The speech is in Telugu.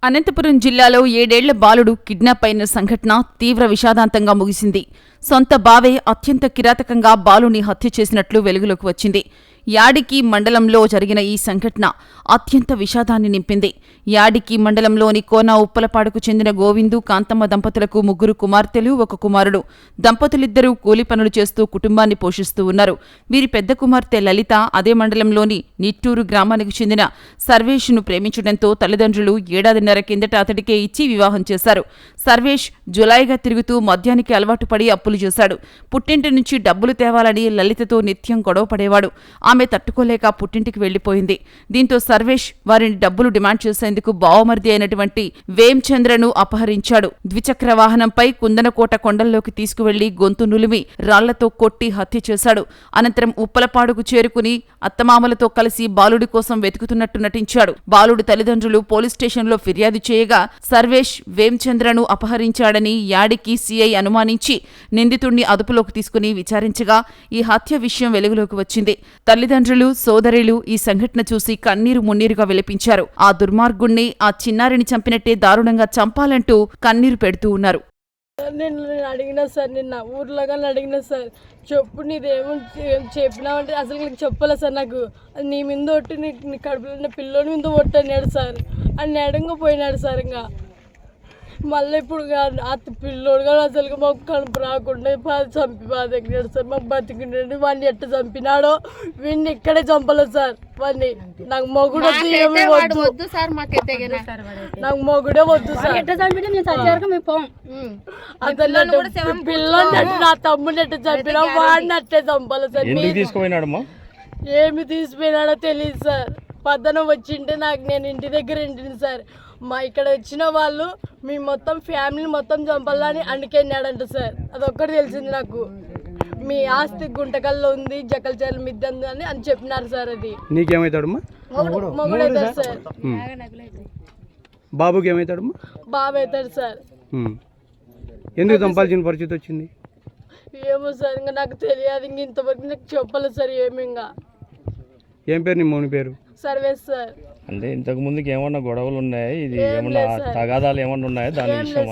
అనంతపురం జిల్లాలో 7 ఏళ్ల బాలుడు కిడ్నాప్ అయిన సంఘటన తీవ్ర విషాదాంతంగా ముగిసింది. సొంత బావే అత్యంత కిరాతకంగా బాలుని హత్య చేసినట్లు వెలుగులోకి వచ్చింది. యాడికి మండలంలో జరిగిన ఈ సంఘటన అత్యంత విషాదాన్ని నింపింది. యాడికి మండలంలోని కోన ఉప్పలపాడుకు చెందిన గోవిందు, కాంతమ్మ దంపతులకు 3 కుమార్తెలు, 1 కుమారుడు. దంపతులిద్దరూ కూలి పనులు చేస్తూ కుటుంబాన్ని పోషిస్తూ ఉన్నారు. వీరి పెద్ద కుమార్తె లలిత అదే మండలంలోని నిట్టూరు గ్రామానికి చెందిన సర్వేష్ను ప్రేమించడంతో తల్లిదండ్రులు ఏడాదిన్నర కిందట అతడికే ఇచ్చి వివాహం చేశారు. సర్వేష్ జులాయిగా తిరుగుతూ మద్యానికి అలవాటు పడి అప్పులు చేశాడు. పుట్టింటి నుంచి డబ్బులు తేవాలని లలితతో నిత్యం గొడవ పడేవాడు. ఆమె తట్టుకోలేక పుట్టింటికి వెళ్లిపోయింది. దీంతో సర్వేష్ వారిని డబ్బులు డిమాండ్ చేసేందుకు బావమర్ది అయినటువంటి వేంచంద్రను అపహరించాడు. ద్విచక్ర వాహనంపై కుందనకోట కొండల్లోకి తీసుకువెళ్లి గొంతు నులిమి రాళ్లతో కొట్టి హత్య చేశాడు. అనంతరం ఉప్పలపాడుకు చేరుకుని అత్తమామలతో కలిసి బాలుడి కోసం వెతుకుతున్నట్టు నటించాడు. బాలుడి తల్లిదండ్రులు పోలీస్ స్టేషన్లో ఫిర్యాదు చేయగా సర్వేష్ వేంచంద్రను అపహరించాడని యాడికి సీఐ అనుమానించి నిందితుడిని అదుపులోకి తీసుకుని విచారించగా ఈ హత్య విషయం వెలుగులోకి వచ్చింది. తల్లిదండ్రులు, సోదరులు ఈ సంఘటన చూసి కన్నీరు మున్నీరుగా విలపించారు. ఆ దుర్మార్గుణ్ణి, ఆ చిన్నారిని చంపినట్టే దారుణంగా చంపాలంటూ కన్నీరు పెడుతూ ఉన్నారు. నేను అడిగినా సార్, నిన్న ఊర్లో కానీ అడిగినా సార్, చెప్పు నీదేమో చెప్పినావంటే అసలు నీకు చెప్పలే సార్. నాకు నీ మీద ఒట్టి నీ కడుపులో ఉన్న పిల్లోని మీద ఒట్టి అన్నాడు సార్. అని అడంగా పోయినాడు సార్. ఇంకా మళ్ళీ ఇప్పుడు ఆ పిల్లోడు కానీ అసలు మాకు కడుపు రాకుండా చంపి బాధకినాడు సార్. మాకు బతికినాడు. వాడిని ఎట్ట చంపినాడో వీడిని ఇక్కడే చంపలేదు సార్. వాడిని నాకు మొగుడు వద్దు సార్, నాకు మొగుడే వద్దు సార్. పిల్లని అట్టు నా తమ్ముడిని ఎట్ట చంపినా వాడిని అట్టే చంపలేదు సార్. ఏమి తీసిపోయినాడో తెలియదు సార్. పద్దన వచ్చింటే నాకు నేను ఇంటి దగ్గర ఇంటిని సార్. మా ఇక్కడ వచ్చిన వాళ్ళు మీ మొత్తం ఫ్యామిలీ మొత్తం చంపాలని అందుకెళ్ళాడంట సార్. అదొక్కటి తెలిసింది నాకు. మీ ఆస్తి గుంటకల్లో ఉంది, జకల్చర్ల మిద్ద అని చెప్పినారు సార్. అది నీకేమవుతాడు మొగుడవుతాడు సార్. బాబుకి ఏమవుతాడు? బాబు అవుతాడు సార్. ఎందుకు చంపాల్సిన పరిస్థితి వచ్చింది? ఏమో సార్, ఇంకా నాకు తెలియదు. ఇంక ఇంతవరకు నాకు చెప్పలేదు సార్ ఏమి. ఇంకా ఏం పేరు నీ మౌని పేరు? Surveys sir. అంటే ఇంతకు ముందుకు ఏమన్నా గొడవలు ఉన్నాయా? ఇది ఏమన్నా తగాదాలు ఏమన్నా ఉన్నాయా దాని విషయం?